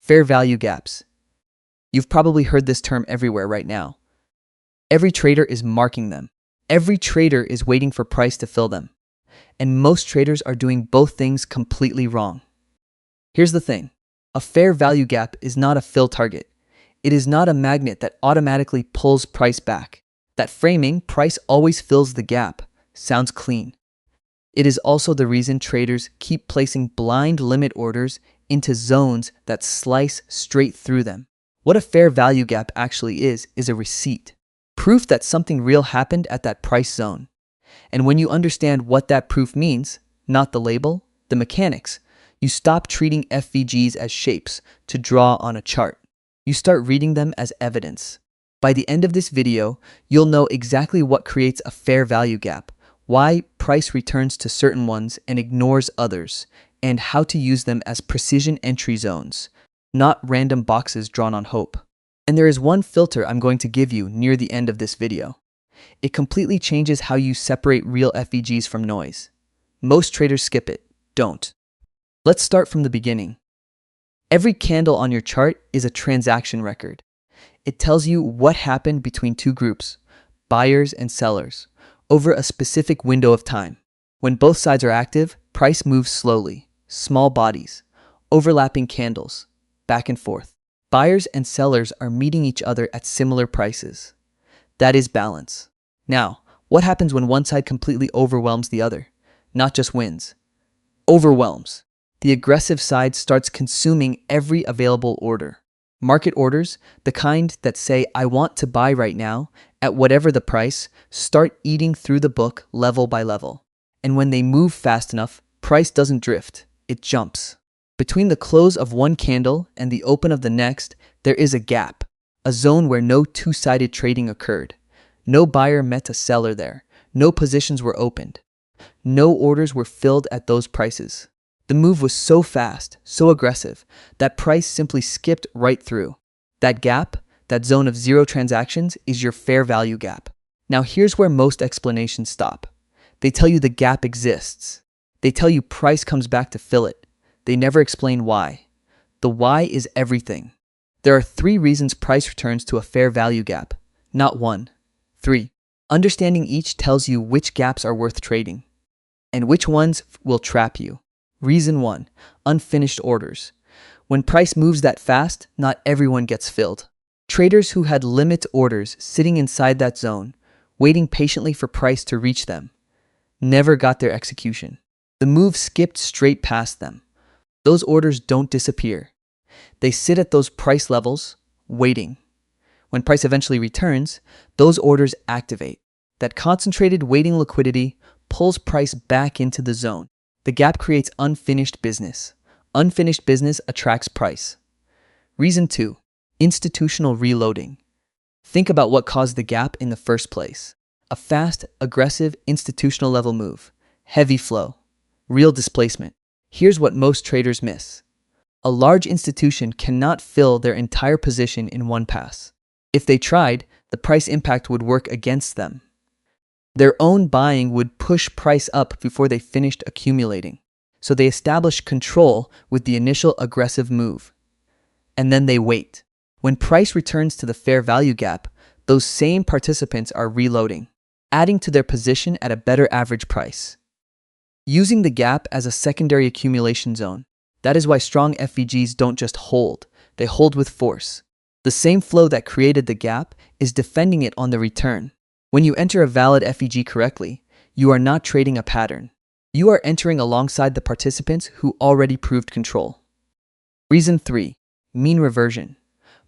Fair value gaps. You've probably heard this term everywhere right now. Every trader is marking them. Every trader is waiting for price to fill them. And most traders are doing both things completely wrong. Here's the thing. A fair value gap is not a fill target. It is not a magnet that automatically pulls price back. That framing, price always fills the gap, sounds clean. It is also the reason traders keep placing blind limit orders into zones that slice straight through them. What a fair value gap actually is a receipt. Proof that something real happened at that price zone. And when you understand what that proof means, not the label, the mechanics, you stop treating FVGs as shapes to draw on a chart. You start reading them as evidence. By the end of this video, you'll know exactly what creates a fair value gap, why price returns to certain ones and ignores others, and how to use them as precision entry zones, not random boxes drawn on hope. And there is one filter I'm going to give you near the end of this video. It completely changes how you separate real FVGs from noise. Most traders skip it. Don't. Let's start from the beginning. Every candle on your chart is a transaction record. It tells you what happened between two groups, buyers and sellers, over a specific window of time. When both sides are active, price moves slowly, small bodies, overlapping candles, back and forth. Buyers and sellers are meeting each other at similar prices. That is balance. Now, what happens when one side completely overwhelms the other? Not just wins. Overwhelms. The aggressive side starts consuming every available order. Market orders, the kind that say, I want to buy right now, at whatever the price, start eating through the book level by level. And when they move fast enough, price doesn't drift, it jumps. Between the close of one candle and the open of the next, there is a gap, a zone where no two-sided trading occurred. No buyer met a seller there. No positions were opened. No orders were filled at those prices. The move was so fast, so aggressive, that price simply skipped right through. That gap, that zone of zero transactions, is your fair value gap. Now here's where most explanations stop. They tell you the gap exists. They tell you price comes back to fill it. They never explain why. The why is everything. There are 3 reasons price returns to a fair value gap, not 1. 3. Understanding each tells you which gaps are worth trading, and which ones will trap you. Reason 1. Unfinished orders. When price moves that fast, not everyone gets filled. Traders who had limit orders sitting inside that zone, waiting patiently for price to reach them, never got their execution. The move skipped straight past them. Those orders don't disappear. They sit at those price levels, waiting. When price eventually returns, those orders activate. That concentrated waiting liquidity pulls price back into the zone. The gap creates unfinished business. Unfinished business attracts price. Reason 2. Institutional reloading. Think about what caused the gap in the first place. A fast, aggressive, institutional level move. Heavy flow. Real displacement. Here's what most traders miss. A large institution cannot fill their entire position in one pass. If they tried, the price impact would work against them. Their own buying would push price up before they finished accumulating. So they establish control with the initial aggressive move. And then they wait. When price returns to the fair value gap, those same participants are reloading, adding to their position at a better average price. Using the gap as a secondary accumulation zone. That is why strong FVGs don't just hold, they hold with force. The same flow that created the gap is defending it on the return. When you enter a valid FVG correctly, you are not trading a pattern. You are entering alongside the participants who already proved control. Reason 3. Mean reversion.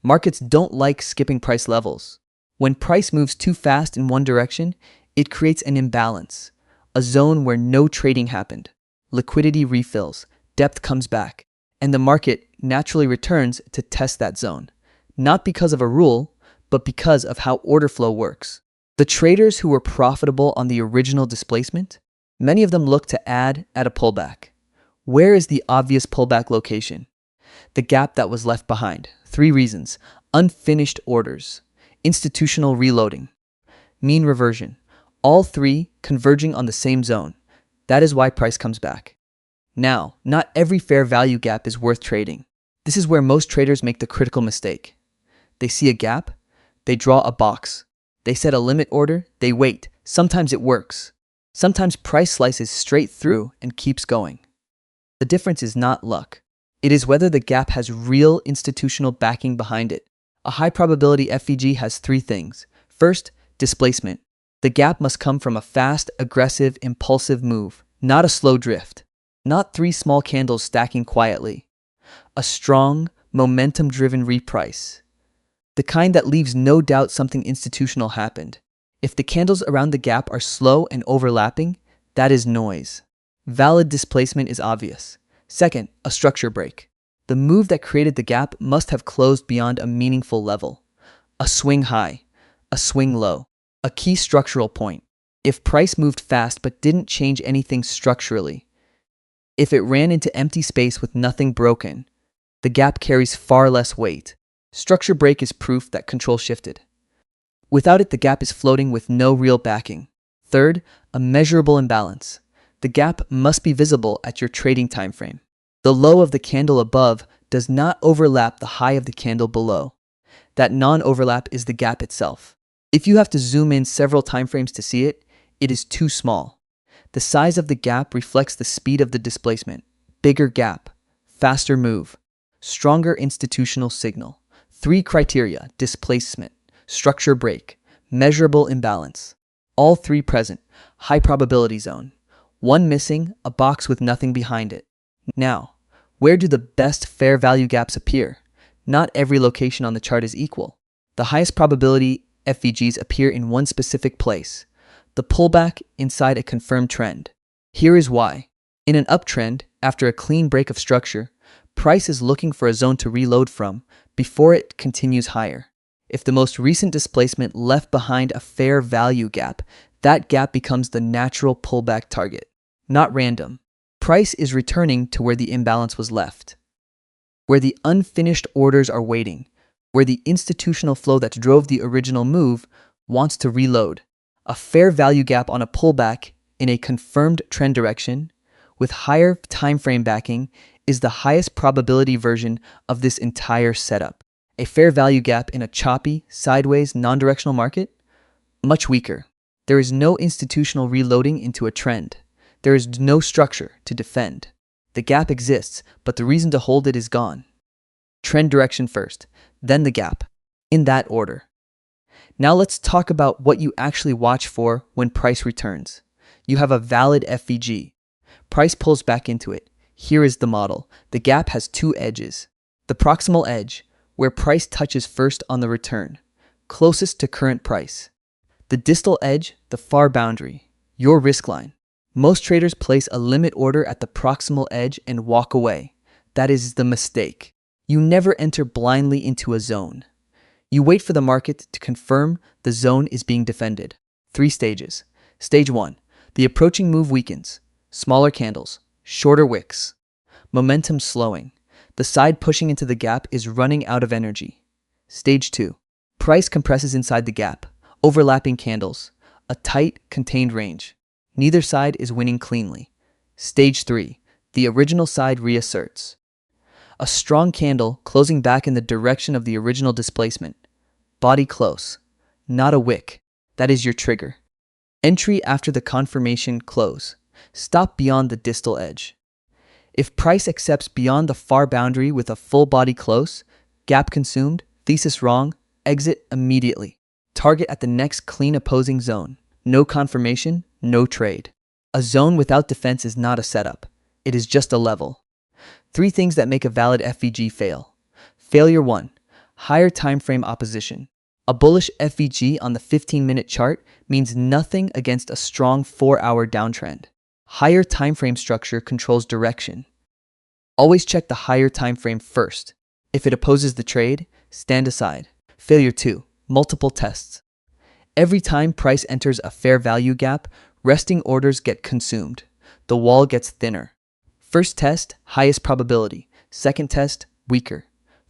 Markets don't like skipping price levels. When price moves too fast in one direction, it creates an imbalance, a zone where no trading happened. Liquidity refills, depth comes back, and the market naturally returns to test that zone. Not because of a rule, but because of how order flow works. The traders who were profitable on the original displacement, many of them look to add at a pullback. Where is the obvious pullback location? The gap that was left behind. 3 reasons. Unfinished orders. Institutional reloading. Mean reversion. All 3 converging on the same zone. That is why price comes back. Now, not every fair value gap is worth trading. This is where most traders make the critical mistake. They see a gap, they draw a box. They set a limit order, they wait. Sometimes it works. Sometimes price slices straight through and keeps going. The difference is not luck. It is whether the gap has real institutional backing behind it. A high probability FVG has three things. First, displacement. The gap must come from a fast, aggressive, impulsive move, not a slow drift. Not three small candles stacking quietly. A strong, momentum-driven reprice. The kind that leaves no doubt something institutional happened. If the candles around the gap are slow and overlapping, that is noise. Valid displacement is obvious. Second, a structure break. The move that created the gap must have closed beyond a meaningful level. A swing high, a swing low, a key structural point. If price moved fast but didn't change anything structurally, if it ran into empty space with nothing broken, the gap carries far less weight. Structure break is proof that control shifted. Without it, the gap is floating with no real backing. Third, a measurable imbalance. The gap must be visible at your trading time frame. The low of the candle above does not overlap the high of the candle below. That non-overlap is the gap itself. If you have to zoom in several timeframes to see it, it is too small. The size of the gap reflects the speed of the displacement. Bigger gap, faster move, stronger institutional signal. Three criteria: displacement, structure break, measurable imbalance. All three present. High probability zone. One missing, a box with nothing behind it. Now, where do the best fair value gaps appear? Not every location on the chart is equal. The highest probability FVGs appear in one specific place, the pullback inside a confirmed trend. Here is why. In an uptrend, after a clean break of structure, price is looking for a zone to reload from before it continues higher. If the most recent displacement left behind a fair value gap, that gap becomes the natural pullback target. Not random. Price is returning to where the imbalance was left, where the unfinished orders are waiting, where the institutional flow that drove the original move wants to reload. A fair value gap on a pullback in a confirmed trend direction with higher time frame backing is the highest probability version of this entire setup. A fair value gap in a choppy, sideways, non-directional market? Much weaker. There is no institutional reloading into a trend. There is no structure to defend. The gap exists, but the reason to hold it is gone. Trend direction first, then the gap, in that order. Now let's talk about what you actually watch for when price returns. You have a valid FVG. Price pulls back into it. Here is the model. The gap has two edges. The proximal edge, where price touches first on the return, closest to current price. The distal edge, the far boundary, your risk line. Most traders place a limit order at the proximal edge and walk away. That is the mistake. You never enter blindly into a zone. You wait for the market to confirm the zone is being defended. 3 stages. Stage 1. The approaching move weakens. Smaller candles, shorter wicks. Momentum slowing. The side pushing into the gap is running out of energy. Stage 2. Price compresses inside the gap. Overlapping candles. A tight, contained range. Neither side is winning cleanly. Stage 3. The original side reasserts. A strong candle closing back in the direction of the original displacement. Body close. Not a wick. That is your trigger. Entry after the confirmation close. Stop beyond the distal edge. If price accepts beyond the far boundary with a full body close, gap consumed, thesis wrong, exit immediately. Target at the next clean opposing zone. No confirmation, no trade. A zone without defense is not a setup. It is just a level. 3 things that make a valid FVG fail. Failure 1. Higher time frame opposition. A bullish FVG on the 15-minute chart means nothing against a strong 4-hour downtrend. Higher time frame structure controls direction. Always check the higher time frame first. If it opposes the trade, stand aside. Failure 2. Multiple tests. Every time price enters a fair value gap, resting orders get consumed. The wall gets thinner. First test, highest probability. Second test, weaker.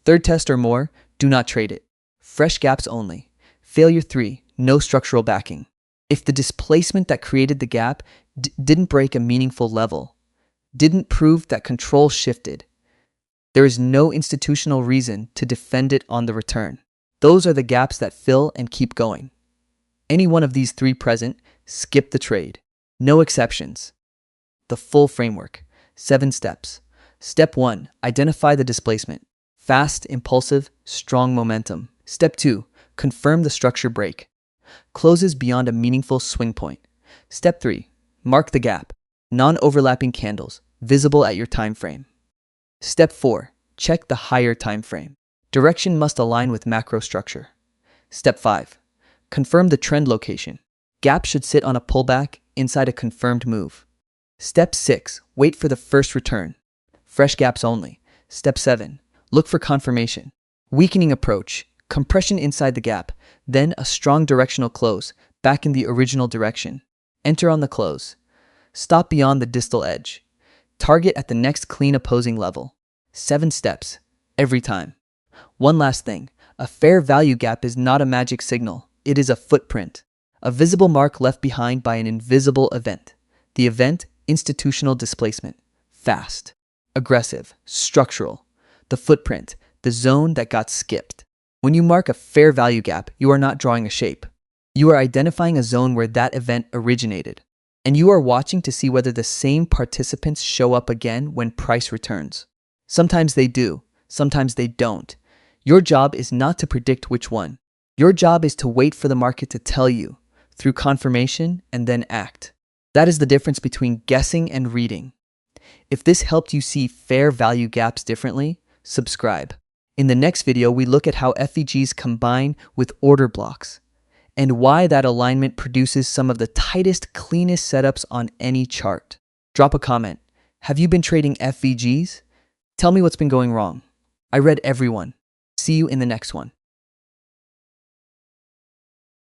Third test or more, do not trade it. Fresh gaps only. Failure 3, no structural backing. If the displacement that created the gap didn't break a meaningful level, didn't prove that control shifted, There is no institutional reason to defend it on the return. Those are the gaps that fill and keep going. Any one of these three present, skip the trade. No exceptions. The full framework. 7 steps. Step 1. Identify the displacement. Fast, impulsive, strong momentum. Step 2. Confirm the structure break. Closes beyond a meaningful swing point. Step 3. Mark the gap. Non-overlapping candles, visible at your time frame. Step 4. Check the higher time frame. Direction must align with macro structure. Step 5. Confirm the trend location. Gap should sit on a pullback inside a confirmed move. Step 6. Wait for the first return. Fresh gaps only. Step 7. Look for confirmation. Weakening approach. Compression inside the gap, then a strong directional close, back in the original direction. Enter on the close. Stop beyond the distal edge. Target at the next clean opposing level. 7 steps. Every time. One last thing. A fair value gap is not a magic signal. It is a footprint. A visible mark left behind by an invisible event. The event, institutional displacement. Fast. Aggressive. Structural. The footprint. The zone that got skipped. When you mark a fair value gap, you are not drawing a shape. You are identifying a zone where that event originated. And you are watching to see whether the same participants show up again when price returns. Sometimes they do. Sometimes they don't. Your job is not to predict which one. Your job is to wait for the market to tell you, through confirmation and then act. That is the difference between guessing and reading. If this helped you see fair value gaps differently, subscribe. In the next video, we look at how FVGs combine with order blocks and why that alignment produces some of the tightest, cleanest setups on any chart. Drop a comment. Have you been trading FVGs? Tell me what's been going wrong. I read every one. See you in the next one.